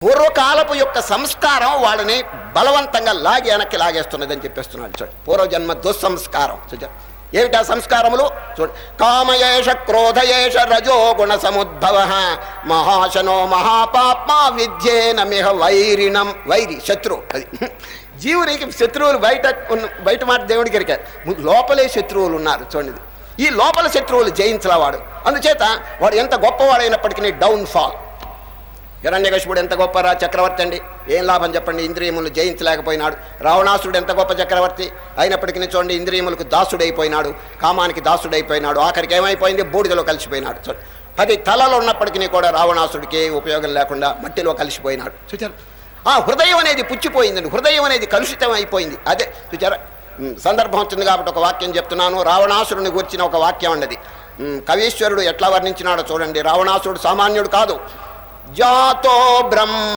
పూర్వకాలపు యొక్క సంస్కారం వాళ్ళని బలవంతంగా లాగి వెనక్కి లాగేస్తున్నదని చెప్పేస్తున్నాడు. చూడండి, పూర్వజన్మ దుస్సంస్కారం. ఏమిటా సంస్కారములు? చూడండి, కామయేష క్రోధయేష రజోగుణ సముద్భవ మహాశనో మహాపాప్మా విద్యేన మిహ వైరిణం. వైరి శత్రువు. అది జీవునికి శత్రువులు బయట మాట దేవుడికి ఎరికారు, లోపలే శత్రువులు ఉన్నారు. చూడండి, ఈ లోపల శత్రువులు జయించలేవాడు. అందుచేత వాడు ఎంత గొప్పవాడైనప్పటికీ డౌన్ ఫాల్. హిరణ్యకశిపుడు ఎంత గొప్ప చక్రవర్తి అండి, ఏం లాభం చెప్పండి, ఇంద్రియములను జయించలేకపోయినాడు. రావణాసుడు ఎంత గొప్ప చక్రవర్తి అయినప్పటికీ చూడండి, ఇంద్రియములకు దాసుడైపోయినాడు, కామానికి దాసుడైపోయినాడు, ఆఖరికి ఏమైపోయింది, బూడిదలో కలిసిపోయినాడు. చూడండి, 10 తలలు ఉన్నప్పటికీ కూడా రావణాసుడికి ఉపయోగం లేకుండా మట్టిలో కలిసిపోయినాడు. చూచారు, ఆ హృదయం అనేది పుచ్చిపోయిందండి, హృదయం అనేది కలుషితం అయిపోయింది. అదే చూచారా, సందర్భం వచ్చింది కాబట్టి ఒక వాక్యం చెప్తున్నాను. రావణాసురుని గురించిన ఒక వాక్యం అన్నది కవీశ్వరుడు ఎట్లా వర్ణించినాడో చూడండి. రావణాసురుడు సామాన్యుడు కాదు. జాతో బ్రహ్మ